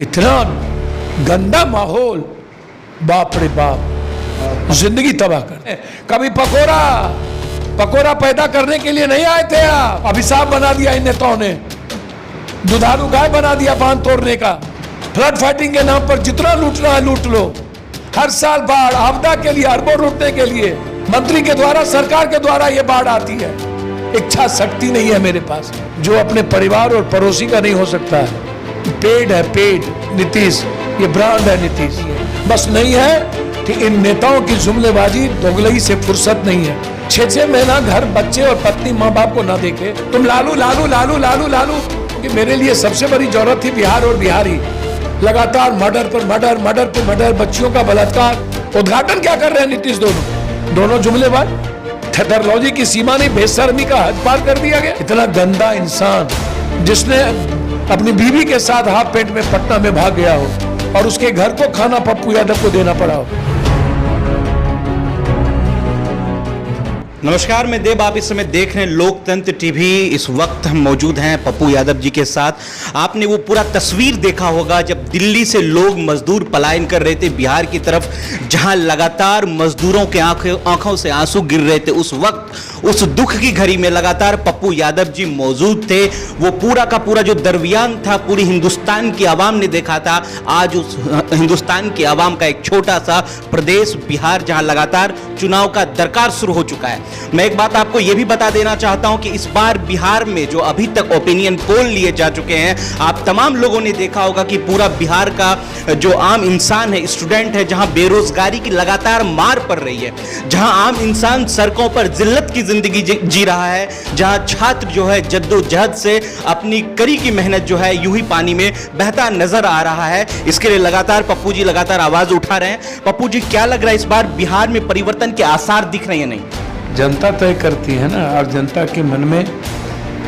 इतना गंदा माहौल, बाप रे बाप, जिंदगी तबाह कर। कभी पकोड़ा पैदा करने के लिए नहीं आए थे आप, अभिशाप बना दिया इन नेताओं ने, दुधारू गाय बना दिया बांध तोड़ने का। फ्लड फाइटिंग के नाम पर जितना लूटना है लूट लो। हर साल बाढ़, आपदा के लिए अरबों लूटने के लिए मंत्री के द्वारा, सरकार के द्वारा ये बाढ़ आती है। इच्छा शक्ति नहीं है मेरे पास, जो अपने परिवार और पड़ोसी का नहीं हो सकता है। पेड है पेड, नीतीश ये ब्रांड है नीतीश। बस नहीं है कि इन नेताओं की जुमलेबाजी दोगलई से फुर्सत नहीं है। 6-6 महीना घर, बच्चे और पत्नी माँ बाप को ना देखे तुम लालू लालू लालू लालू लालू। कि मेरे लिए सबसे बड़ी जरूरत थी बिहार और बिहारी। लगातार मर्डर पर मर्डर, मर्डर पर मर्डर, बच्चियों का बलात्कार। उद्घाटन क्या कर रहे हैं नीतीश? दोनों जुमलेबाज। टेक्नोलॉजी की सीमा नहीं, बेशर्मी का हद पार कर दिया गया। इतना गंदा इंसान जिसने अपनी बीवी के साथ हाफ पेंट में पटना में भाग गया हो और उसके घर को खाना पप्पू यादव को देना पड़ा हो। नमस्कार, मैं देव, आप इस समय देख रहे हैं लोकतंत्र टीवी। इस वक्त हम मौजूद हैं पप्पू यादव जी के साथ। आपने वो पूरा तस्वीर देखा होगा जब दिल्ली से लोग मजदूर पलायन कर रहे थे बिहार की तरफ, जहां लगातार मजदूरों के आंखों से आंसू गिर रहे थे। उस वक्त उस दुख की घड़ी में लगातार पप्पू यादव जी मौजूद थे। वो पूरा का पूरा जो दरमियान था, पूरी हिंदुस्तान की आवाम ने देखा था। आज उस हिंदुस्तान की आवाम का एक छोटा सा प्रदेश बिहार, जहां लगातार चुनाव का दरकार शुरू हो चुका है। मैं एक बात आपको यह भी बता देना चाहता हूं कि इस बार बिहार में जो अभी तक ओपिनियन पोल लिए जा चुके हैं, आप तमाम लोगों ने देखा होगा कि पूरा बिहार का जो आम इंसान है, स्टूडेंट है, जहां बेरोजगारी की लगातार मार पड़ रही है, जहां आम इंसान सड़कों पर जिल्लत की जिंदगी जी रहा है, जहां छात्र जो है जद्दोजहद से अपनी कड़ी की मेहनत जो है यूं ही पानी में बहता नजर आ रहा है। इसके लिए लगातार पप्पू जी लगातार आवाज उठा रहे हैं। पप्पू जी, क्या लग रहा है इस बार बिहार में परिवर्तन के आसार दिख रहे हैं? नहीं, जनता तय करती है ना, और जनता के मन में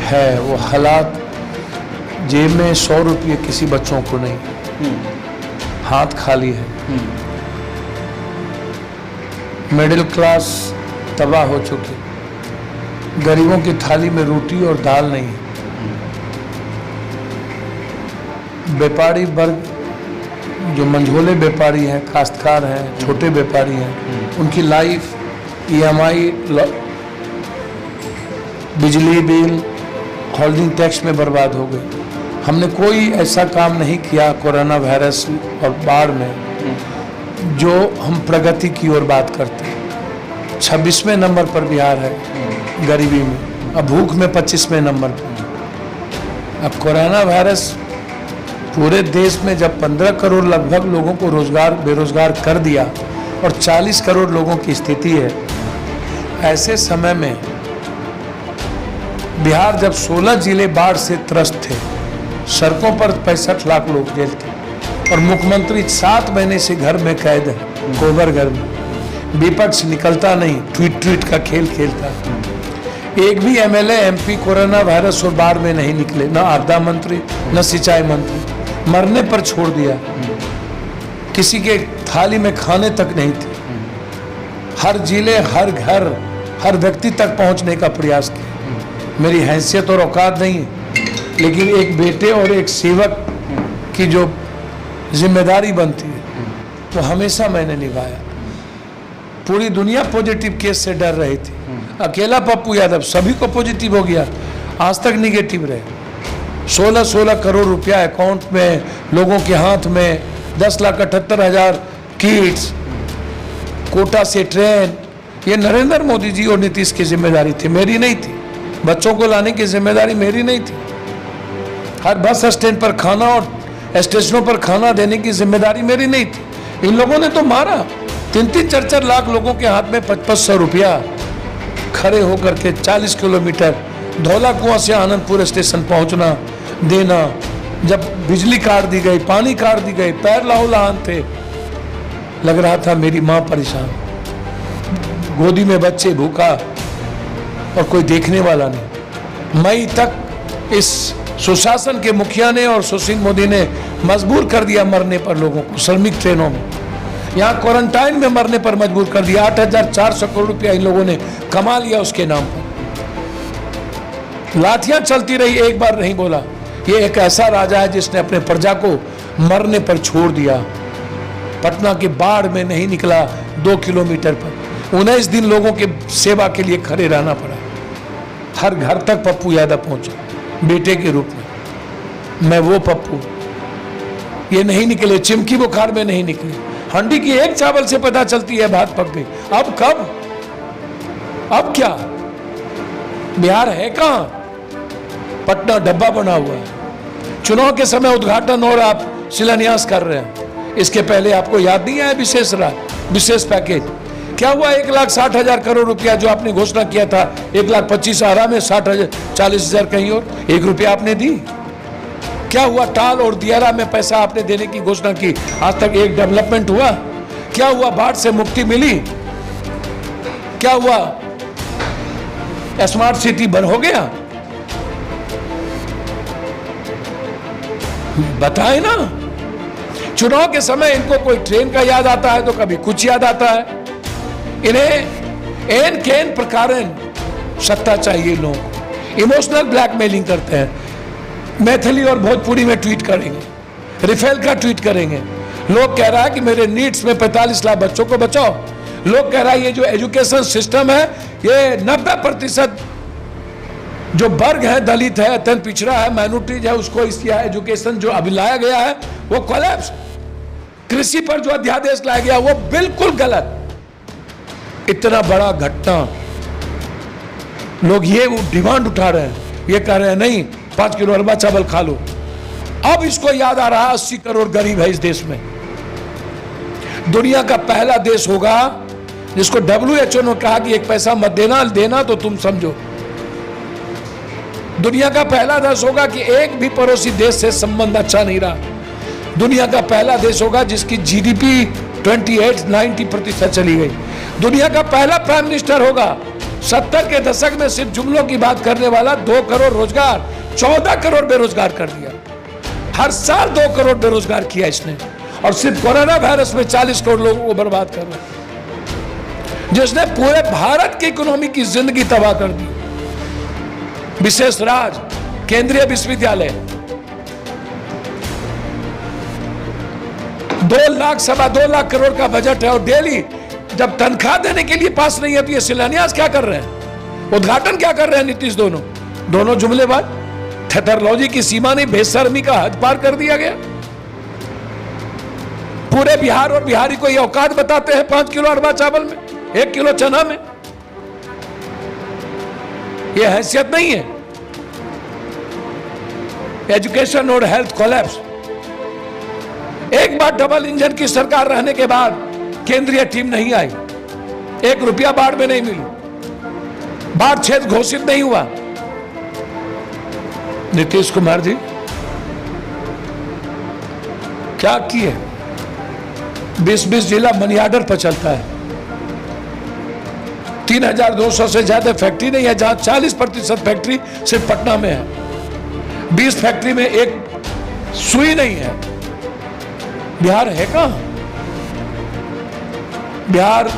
है वो हालात। जेब में 100 रुपये किसी बच्चों को नहीं, हाथ खाली है। मिडिल क्लास तबाह हो चुकी, गरीबों की थाली में रोटी और दाल नहीं है। व्यापारी वर्ग, जो मंझोले व्यापारी हैं, काश्तकार हैं, छोटे व्यापारी हैं, उनकी लाइफ EMI, बिजली बिल, होल्डिंग टैक्स में बर्बाद हो गई। हमने कोई ऐसा काम नहीं किया कोरोना वायरस और बाढ़ में जो हम प्रगति की ओर बात करते हैं। 26वें नंबर पर बिहार है गरीबी में, अब भूख में 25वें नंबर पर। अब कोरोना वायरस पूरे देश में जब 15 करोड़ लगभग लोगों को बेरोजगार कर दिया और 40 करोड़ लोगों की स्थिति है, ऐसे समय में बिहार जब 16 जिले बाढ़ से त्रस्त थे, सड़कों पर 65 लाख लोग जेल थे और मुख्यमंत्री 7 महीने से घर में कैद है, कोबर घर में। विपक्ष निकलता नहीं, ट्वीट का खेल खेलता। एक भी MLA MP कोरोना वायरस और बाढ़ में नहीं निकले, न आपदा मंत्री न सिंचाई मंत्री, मरने पर छोड़ दिया। किसी के थाली में खाने तक नहीं थे। हर जिले, हर घर, हर व्यक्ति तक पहुंचने का प्रयास किया। मेरी हैसियत और औकात नहीं है, लेकिन एक बेटे और एक सेवक की जो जिम्मेदारी बनती है वो हमेशा मैंने निभाया। पूरी दुनिया पॉजिटिव केस से डर रही थी, अकेला पप्पू यादव सभी को पॉजिटिव हो गया, आज तक निगेटिव रहे। 16 करोड़ रुपया अकाउंट में, लोगों के हाथ में 10,78,000 किट्स, कोटा से ट्रेन। ये नरेंद्र मोदी जी और नीतीश की जिम्मेदारी थी, मेरी नहीं थी। बच्चों को लाने की जिम्मेदारी मेरी नहीं थी। हर बस स्टैंड पर खाना और स्टेशनों पर खाना देने की जिम्मेदारी मेरी नहीं थी। इन लोगों ने तो मारा। 3-3, 4-4 लाख लोगों के हाथ में 500 रुपया, खड़े होकर के 40 किलोमीटर धौला कुआं से आनंदपुर स्टेशन पहुंचना देना। जब बिजली काट दी गई, पानी काट दी गई, पैर लाहौलान थे। लग रहा था मेरी माँ परेशान, गोदी में बच्चे, भूखा और कोई देखने वाला नहीं। मई तक इस सुशासन के मुखिया ने और सुशील मोदी ने मजबूर कर दिया मरने पर लोगों को, श्रमिक ट्रेनों में, यहाँ क्वारंटाइन में मरने पर मजबूर कर दिया। 8,400 करोड़ रुपया इन लोगों ने कमा लिया उसके नाम पर। लाठियां चलती रही, एक बार नहीं बोला। ये एक ऐसा राजा है जिसने अपने प्रजा को मरने पर छोड़ दिया। पटना के बाढ़ में नहीं निकला 2 किलोमीटर पर, 19 दिन लोगों के सेवा के लिए खड़े रहना पड़ा। हर घर तक पप्पू यादव पहुंचे बेटे के रूप में। मैं वो पप्पू, ये नहीं निकले, चिमकी बुखार में नहीं निकले। हंडी की एक चावल से पता चलती है भात पक गई। अब कब, अब क्या? बिहार है कहां? पटना डब्बा बना हुआ है। चुनाव के समय उद्घाटन और आप शिलान्यास कर रहे हैं। इसके पहले आपको याद नहीं आया विशेष पैकेज क्या हुआ? 1,60,000 करोड़ रुपया जो आपने घोषणा किया था, 1,25,000 आरा में, 40,000 कहीं और, 1 रुपया आपने दी। क्या हुआ? टाल और दियारा में पैसा आपने देने की घोषणा की, आज तक एक डेवलपमेंट हुआ? क्या हुआ? बाढ़ से मुक्ति मिली? क्या हुआ? स्मार्ट सिटी बन हो गया? बताए ना। चुनाव के समय इनको कोई ट्रेन का याद आता है तो कभी कुछ याद आता है। इन्हें एन केन प्रकार सत्ता चाहिए। लोग इमोशनल ब्लैकमेलिंग करते हैं। मैथिली और भोजपुरी में ट्वीट करेंगे, रिफेल का ट्वीट करेंगे। लोग कह रहा है कि मेरे नीड्स में 45 लाख बच्चों को बचाओ। लोग कह रहा है ये जो एजुकेशन सिस्टम है, ये 90% जो वर्ग है, दलित है, अत्यंत पिछड़ा है, माइनॉरिटीज है, उसको इस एजुकेशन जो अभी लाया गया है वो कोलैप्स। कृषि पर जो अध्यादेश लाया गया वो बिल्कुल गलत। इतना बड़ा घटना, लोग ये डिमांड उठा रहे हैं, ये कह रहे हैं नहीं 5 किलो अरबा चावल खा लो। अब इसको याद आ रहा है 80 करोड़ गरीब है इस देश में। दुनिया का पहला देश होगा जिसको WHO ने कहा कि 1 पैसा मत देना तो तुम समझो। दुनिया का पहला देश होगा कि एक भी पड़ोसी देश से संबंध अच्छा नहीं रहा। दुनिया का पहला देश होगा जिसकी GDP 28-90% चली गई। दुनिया का पहला प्राइम मिनिस्टर होगा 70 के दशक में सिर्फ जुमलों की बात करने वाला, 2 करोड़ रोजगार, 14 करोड़ बेरोजगार कर दिया। हर साल 2 करोड़ बेरोजगार किया इसने, और सिर्फ कोरोना वायरस में 40 करोड़ लोगों को बर्बाद कर रहा है, जिसने पूरे भारत की इकोनॉमी की जिंदगी तबाह कर दी। विशेष राज, केंद्रीय विश्वविद्यालय 2 लाख 2.25 लाख करोड़ का बजट है, और डेली जब तनख्वाह देने के लिए पास नहीं है तो ये शिलान्यास क्या कर रहे हैं, उद्घाटन क्या कर रहे हैं नीतीश? दोनों जुमलेबाज। थेथरोलॉजी की सीमा नहीं, बेशर्मी का हद पार कर दिया गया। पूरे बिहार और बिहारी को ये औकात बताते हैं 5 किलो अरबा चावल में, 1 किलो चना में। ये हैसियत नहीं है। एजुकेशन और हेल्थ कोलैप्स। एक बार डबल इंजन की सरकार रहने के बाद केंद्रीय टीम नहीं आई, 1 रुपया बाढ़ में नहीं मिली, बाढ़ क्षेत्र घोषित नहीं हुआ। नीतीश कुमार जी क्या किए? 20 जिला मनी ऑर्डर पर चलता है। 3200 से ज्यादा फैक्ट्री नहीं है, जहां 40% फैक्ट्री सिर्फ पटना में है। 20 फैक्ट्री में एक सुई नहीं है। बिहार है कहां? बिहार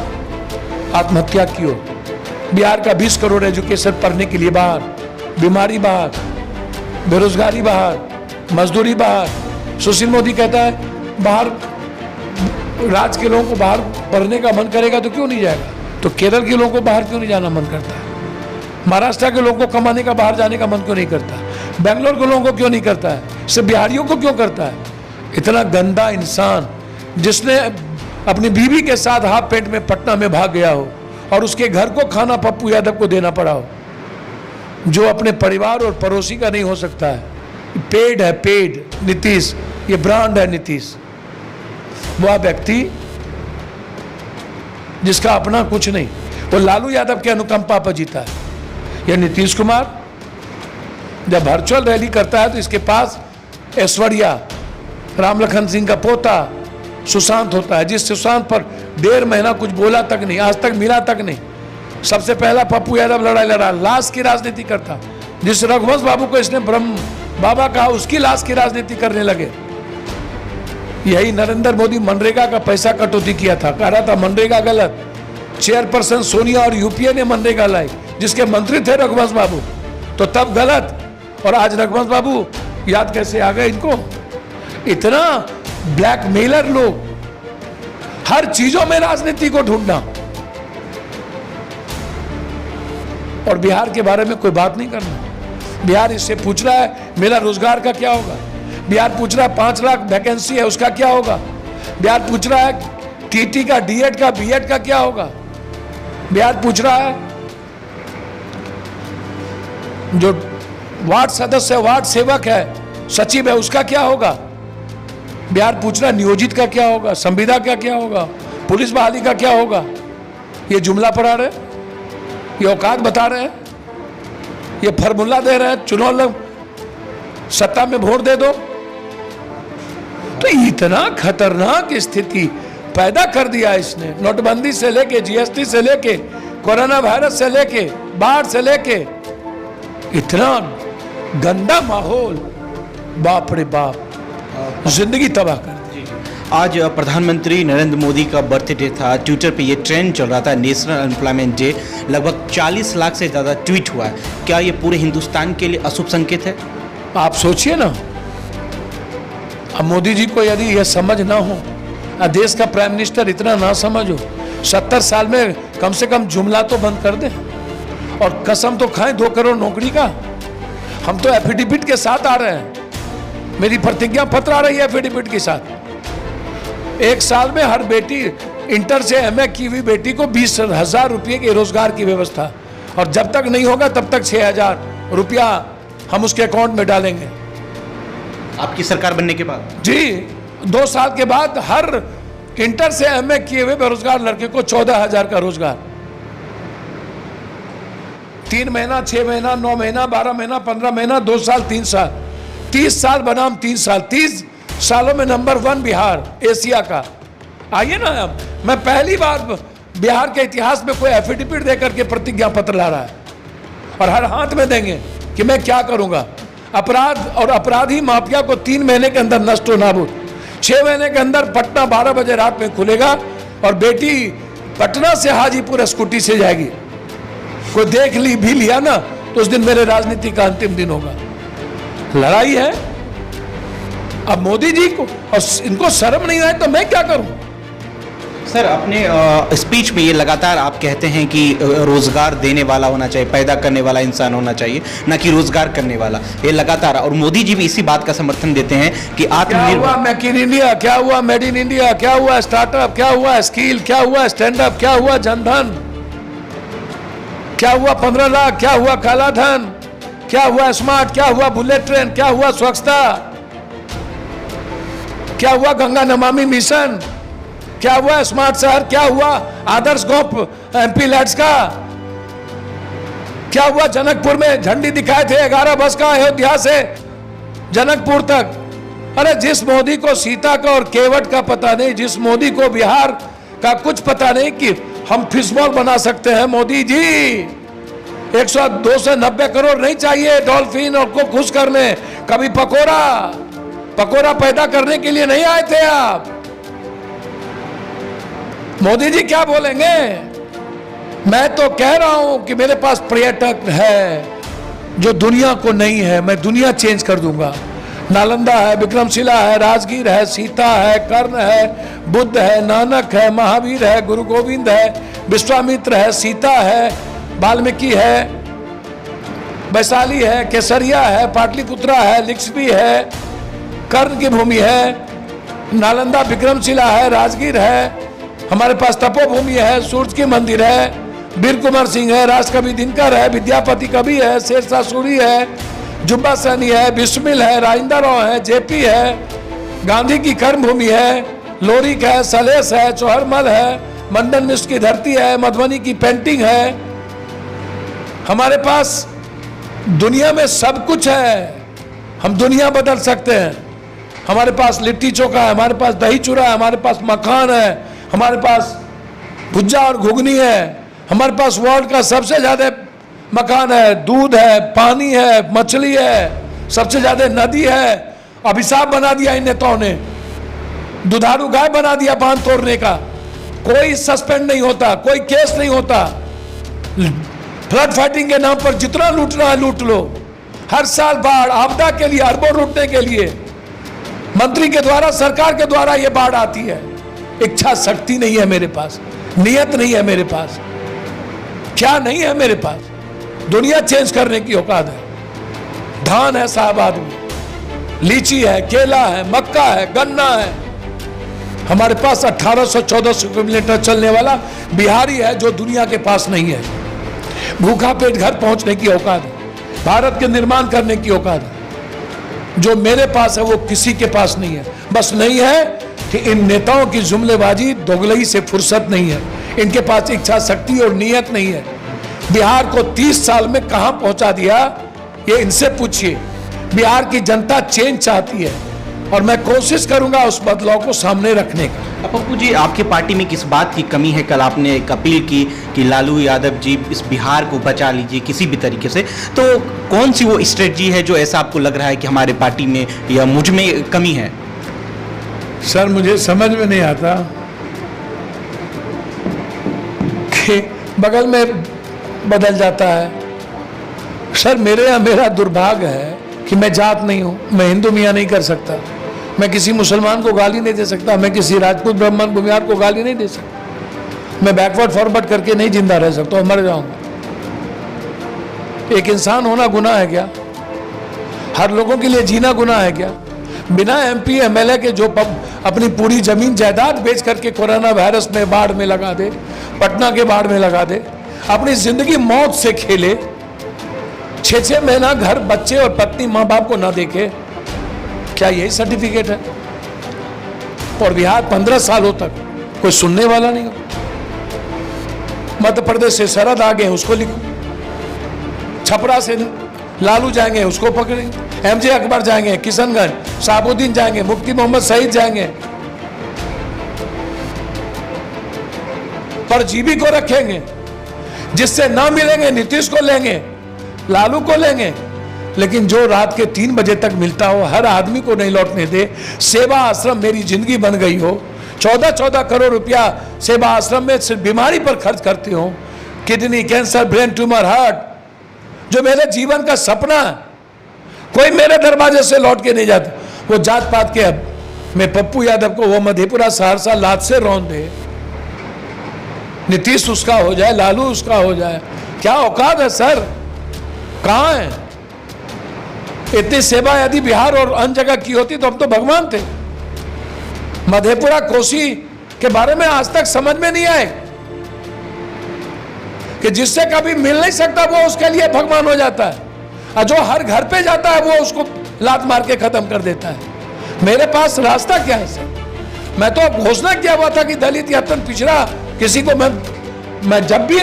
आत्महत्या की ओर। बिहार का 20 करोड़ एजुकेशन पढ़ने के लिए बाहर, बीमारी बाहर, बेरोजगारी बाहर, मजदूरी बाहर। सुशील मोदी कहता है बाहर राज्य के लोगों को बाहर पढ़ने का मन करेगा तो क्यों नहीं जाएगा? तो केरल के लोगों को बाहर क्यों नहीं जाना मन करता? महाराष्ट्र के लोगों को कमाने का बाहर जाने का मन क्यों नहीं करता? बेंगलोर के लोगों को क्यों नहीं करता है? सिर्फ बिहारियों को क्यों करता है? इतना गंदा इंसान जिसने अपनी बीवी के साथ हाफ पेंट में पटना में भाग गया हो और उसके घर को खाना पप्पू यादव को देना पड़ा हो, जो अपने परिवार और पड़ोसी का नहीं हो सकता है। पेड है, पेड नीतीश, ये ब्रांड है नीतीश। वह व्यक्ति जिसका अपना कुछ नहीं, वो लालू यादव के अनुकंपा पर जीता है। यह नीतीश कुमार जब वर्चुअल रैली करता है तो इसके पास ऐश्वर्या, राम लखन सिंह का पोता सुशांत होता है, जिस सुशांत पर 1.5 महीना कुछ बोला तक नहीं, आज तक मिला तक नहीं। सबसे पहला पप्पू यादव लड़ाई लड़ा, लाश की राजनीति करता। जिस रघुवंश बाबू को इसने ब्रह्म बाबा कहा, उसकी लाश की राजनीति करने लगे। यही नरेंद्र मोदी मनरेगा का पैसा कटौती किया था, कह रहा था मनरेगा गलत। चेयरपर्सन सोनिया और यूपीए ने मनरेगा लाई, जिसके मंत्री थे रघुवंश बाबू, तो तब गलत। और आज रघुवंश बाबू याद कैसे आ गए इनको? इतना ब्लैकमेलर लोग, हर चीजों में राजनीति को ढूंढना, और बिहार के बारे में कोई बात नहीं करना। बिहार इससे पूछ रहा है मेरा रोजगार का क्या होगा, बिहार पूछ रहा है 5 लाख वैकेंसी है उसका क्या होगा, बिहार पूछ रहा है टीटी का, डीएड का, बीएड का क्या होगा, बिहार पूछ रहा है जो वार्ड सदस्य, वार्ड सेवक है, सचिव है, उसका क्या होगा, बिहार पूछ रहा है नियोजित का क्या होगा, संविदा का क्या होगा, पुलिस बहाली का क्या होगा। ये जुमला पढ़ा रहे, ये औकात बता रहे हैं, ये फॉर्मूला दे रहे हैं, चुनाव लग, सत्ता में वोट दे दो। तो इतना खतरनाक स्थिति पैदा कर दिया इसने, नोटबंदी से लेके, जीएसटी से लेके, कोरोना वायरस से लेके, बाढ़ से लेके, इतना गंदा माहौल, बाप रे बाप, जिंदगी तबाह कर दी। आज प्रधानमंत्री नरेंद्र मोदी का बर्थडे था, ट्विटर पे ये ट्रेंड चल रहा था, नेशनल अनएम्प्लॉयमेंट डे, लगभग 40 लाख से ज़्यादा ट्वीट हुआ है। क्या ये पूरे हिंदुस्तान के लिए अशुभ संकेत है? आप सोचिए ना, अब मोदी जी को यदि यह समझ ना हो, देश का प्राइम मिनिस्टर इतना ना समझ हो, 70 साल में कम से कम जुमला तो बंद कर दे और कसम तो खाएं 2 करोड़ नौकरी का। हम तो एफिडेविट के साथ आ रहे हैं, मेरी प्रतिज्ञा पत्र आ रही है एफिडेविट के साथ। 1 साल में हर बेटी, इंटर से एमए की हुई बेटी को 20,000 रुपये के रोजगार की व्यवस्था, और जब तक नहीं होगा तब तक 6,000 रुपया हम उसके अकाउंट में डालेंगे। आपकी सरकार बनने के बाद? जी, 2 साल के बाद हर इंटर से एमए किए हुए बेरोजगार लड़के को 14,000 का रोजगार। 3 महीना, 6 महीना, 9 महीना, 12 महीना, 15 महीना, 2 साल, 3 साल, 30 साल बनाम 3 साल, 30 सालों में नंबर 1 बिहार एशिया का। आइए ना, अब मैं पहली बार बिहार के इतिहास में कोई एफिडेविट देकर के प्रतिज्ञा पत्र ला रहा है, और हर हाथ में देंगे कि मैं क्या करूंगा। अपराध और अपराधी माफिया को 3 महीने के अंदर नष्ट हो नाबूद, 6 महीने के अंदर पटना 12 बजे रात में खुलेगा, और बेटी पटना से हाजीपुर स्कूटी से जाएगी। कोई देख ली भी लिया ना तो उस दिन मेरे राजनीति का अंतिम दिन होगा। लड़ाई है। अब मोदी जी को और इनको शर्म नहीं आए तो मैं क्या करूं? सर, अपने स्पीच में ये लगातार आप कहते हैं कि रोजगार देने वाला होना चाहिए, पैदा करने वाला इंसान होना चाहिए, ना कि रोजगार करने वाला, ये लगातार, और मोदी जी भी इसी बात का समर्थन देते हैं कि क्या हुआ मेक इन इंडिया, क्या हुआ मेड इन इंडिया, क्या हुआ स्टार्टअप, क्या हुआ स्किल, क्या हुआ स्टैंड अप, क्या हुआ जनधन, क्या हुआ 15 लाख, क्या हुआ काला धन, क्या हुआ स्मार्ट, क्या हुआ बुलेट ट्रेन, क्या हुआ स्वच्छता, क्या हुआ गंगा नमामि मिशन, क्या हुआ स्मार्ट शहर, क्या हुआ आदर्श गांव एमपी लैड्स का, क्या हुआ जनकपुर में झंडी दिखाए थे 11 बस का अयोध्या से जनकपुर तक। अरे जिस मोदी को सीता का और केवट का पता नहीं, जिस मोदी को बिहार का कुछ पता नहीं कि हम फिशबॉल बना सकते हैं, मोदी जी 100-290 करोड़ नहीं चाहिए डॉल्फिन और को खुश करने, कभी पकोड़ा पैदा करने के लिए नहीं आए थे आप। मोदी जी क्या बोलेंगे? मैं तो कह रहा हूं कि मेरे पास पर्यटक है जो दुनिया को नहीं है, मैं दुनिया चेंज कर दूंगा। नालंदा है, विक्रमशिला है, राजगीर है, सीता है, कर्ण है, बुद्ध है, नानक है, महावीर है, गुरु गोविंद है, विश्वामित्र है, सीता है, वाल्मीकि है, वैशाली है, केसरिया है, पाटलिपुत्रा है, लिच्छवी है, कर्ण की भूमि है, नालंदा विक्रमशिला है, राजगीर है, हमारे पास तपोभूमि है, सूरज की मंदिर है, वीर कुमार सिंह है, राजकवि दिनकर है, विद्यापति कवि है, शेरशाह सूरी है, जुब्बा सैनी है, बिस्मिल है, राजेंद्र राव है, जेपी है, गांधी की कर्मभूमि है, लोरिक है, सलेस है, चौहरमल है, मंडन मिश्र की धरती है, मधुबनी की पेंटिंग है। हमारे पास दुनिया में सब कुछ है, हम दुनिया बदल सकते हैं। हमारे पास लिट्टी चोखा है, हमारे पास दही चूड़ा है, हमारे पास मखान है, हमारे पास भुज्जा और घुगनी है, हमारे पास वर्ल्ड का सबसे ज्यादा मकान है, दूध है, पानी है, मछली है, सबसे ज्यादा नदी है। अभिशाप बना दिया इन नेताओं ने, दुधारू गाय बना दिया बांध तोड़ने का, कोई सस्पेंड नहीं होता, कोई केस नहीं होता। फ्लड फाइटिंग के नाम पर जितना लूटना है लूट लो। हर साल बाढ़ आपदा के लिए अरबों लूटने के लिए मंत्री के द्वारा, सरकार के द्वारा ये बाढ़ आती है। इच्छा शक्ति नहीं है मेरे पास, नियत नहीं है मेरे पास, क्या नहीं है मेरे पास, दुनिया चेंज करने की औकात है। धान है साहब आदमी, लीची है, केला है, मक्का है, गन्ना है। हमारे पास 1800-1400 किलोमीटर चलने वाला बिहारी है जो दुनिया के पास नहीं है। भूखा पेट घर पहुंचने की औकात है, भारत के निर्माण करने की औकात है। जो मेरे पास है वो किसी के पास नहीं है। बस नहीं है कि इन नेताओं की जुमलेबाजी, दोगलई से फुर्सत नहीं है। इनके पास इच्छा शक्ति और नियत नहीं है। बिहार को 30 साल में कहां पहुंचा दिया, ये इनसे पूछिए। बिहार की जनता चेंज चाहती है और मैं कोशिश करूंगा उस बदलाव को सामने रखने का। पप्पू जी, आपके पार्टी में किस बात की कमी है? कल आपने एक अपील की कि लालू यादव जी इस बिहार को बचा लीजिए किसी भी तरीके से, तो कौन सी वो स्ट्रेटजी है जो ऐसा आपको लग रहा है कि हमारे पार्टी में या मुझ में कमी है? सर, मुझे समझ में नहीं आता कि बगल में बदल जाता है। सर, मेरा दुर्भाग्य है कि मैं जात नहीं हूं, मैं हिंदू मियाँ नहीं कर सकता, मैं किसी मुसलमान को गाली नहीं दे सकता, मैं किसी राजपूत ब्राह्मण भूमिहार को गाली नहीं दे सकता, मैं बैकवर्ड फॉरवर्ड करके नहीं जिंदा रह सकता और मर जाऊंगा। एक इंसान होना गुनाह है क्या? हर लोगों के लिए जीना गुनाह है क्या? बिना MP MLA के जो अपनी पूरी जमीन जायदाद बेच करके कोरोना वायरस में, बाढ़ में लगा दे, पटना के बाढ़ में लगा दे, अपनी जिंदगी मौत से खेले, 6-6 महीना घर, बच्चे और पत्नी, माँ बाप को ना देखे, क्या यही सर्टिफिकेट है? और बिहार 15 सालों तक कोई सुनने वाला नहीं हो। मध्य प्रदेश से शरद आ गए, उसको लिखो। छपरा से लालू जाएंगे, उसको पकड़ेंगे। MJ अकबर जाएंगे किशनगंज, साबुद्दीन जाएंगे, मुफ्ती मोहम्मद सईद जाएंगे, पर जीबी को रखेंगे। जिससे ना मिलेंगे नीतीश को लेंगे, लालू को लेंगे, लेकिन जो रात के 3 बजे तक मिलता हो, हर आदमी को नहीं लौटने दे। सेवा आश्रम मेरी जिंदगी बन गई हो, 14-14 करोड़ रुपया सेवा आश्रम में सिर्फ बीमारी पर खर्च करते हो, kidney, cancer, brain tumour, heart, जो मेरे जीवन का सपना है, कोई मेरे दरवाजे से लौट के नहीं जाता। वो जात पात के, अब मैं पप्पू यादव को वो मधेपुरा सहरसा लात से रौंद दे, नीतीश उसका हो जाए, लालू उसका हो जाए, क्या औकात है सर? कहां है? इतनी सेवा यदि बिहार और अन्य जगह की होती तो हम तो भगवान थे। मधेपुरा कोसी के बारे में आज तक समझ में नहीं आए कि जिससे कभी मिल नहीं सकता वो उसके लिए भगवान हो जाता है, और जो हर घर पे जाता है वो उसको लात मार के खत्म कर देता है। मेरे पास रास्ता क्या है सर? मैं तो घोषणा किया हुआ था कि दलित या पिछड़ा किसी को मैं जब भी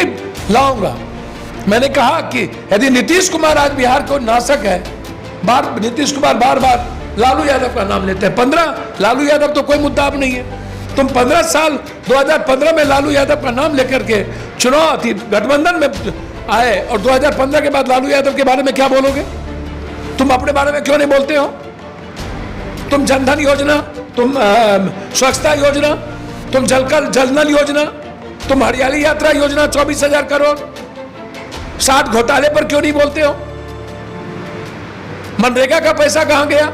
लाऊंगा। मैंने कहा कि यदि नीतीश कुमार आज बिहार को नाशक है, नीतीश कुमार बार बार लालू यादव का नाम लेते हैं। 15 लालू यादव तो कोई मुद्दा अब नहीं है। तुम 15 साल 2015 में लालू यादव का नाम लेकर के चुनाव थी, गठबंधन में आए, और 2015 के बाद लालू यादव के बारे में क्या बोलोगे? तुम अपने बारे में क्यों नहीं बोलते हो? तुम जनधन योजना, तुम स्वच्छता योजना, तुम जल नल योजना, तुम हरियाली यात्रा योजना 24,000 करोड़, 60 घोटाले पर क्यों नहीं बोलते हो? मनरेगा का पैसा कहां गया,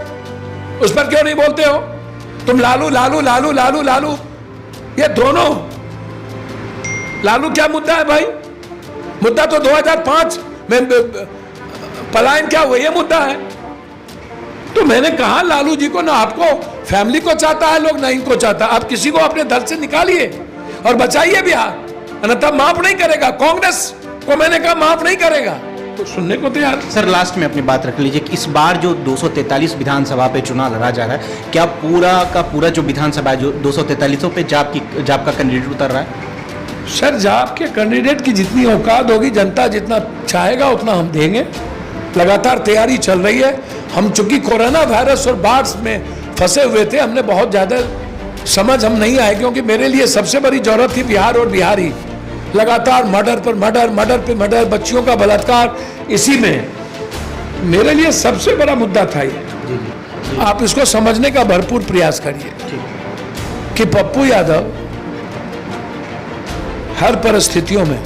उस पर क्यों नहीं बोलते हो? तुम लालू लालू लालू लालू लालू, ये दोनों लालू क्या मुद्दा है भाई? मुद्दा तो 2005 में पलायन क्या हुआ, ये मुद्दा है। तो मैंने कहा लालू जी को, ना आपको फैमिली को चाहता है लोग, ना इनको चाहता। आप किसी को अपने दल से निकालिए और बचाइए बिहार, अन्यथा माफ नहीं करेगा। कांग्रेस को मैंने कहा माफ नहीं करेगा, तो सुनने को तैयार। सर, लास्ट में अपनी बात रख लीजिए कि इस बार जो 243 विधानसभा पे चुनाव लड़ा जा रहा है, क्या पूरा का पूरा जो विधानसभा जो 243 पे जाप का कैंडिडेट उतर रहा है? सर, जाप के कैंडिडेट की जितनी औकात होगी, जनता जितना चाहेगा उतना हम देंगे। लगातार तैयारी चल रही है। हम चूंकि कोरोना वायरस और बाढ़ में फंसे हुए थे, हमने बहुत ज़्यादा समझ हम नहीं आए, क्योंकि मेरे लिए सबसे बड़ी जरूरत थी बिहार और बिहारी। लगातार मर्डर पर मर्डर, मर्डर पे मर्डर, बच्चियों का बलात्कार, इसी में मेरे लिए सबसे बड़ा मुद्दा था ये। आप इसको समझने का भरपूर प्रयास करिए कि पप्पू यादव हर परिस्थितियों में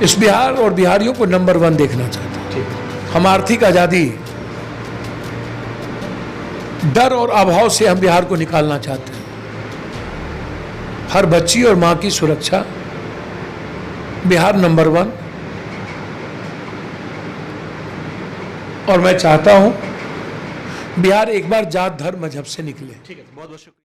इस बिहार और बिहारियों को नंबर 1 देखना चाहते हैं। हम आर्थिक आज़ादी डर और अभाव से हम बिहार को निकालना चाहते हैं। हर बच्ची और मां की सुरक्षा, बिहार नंबर 1। और मैं चाहता हूं बिहार एक बार जात धर्म मजहब से निकले। ठीक है, बहुत बहुत शुक्रिया।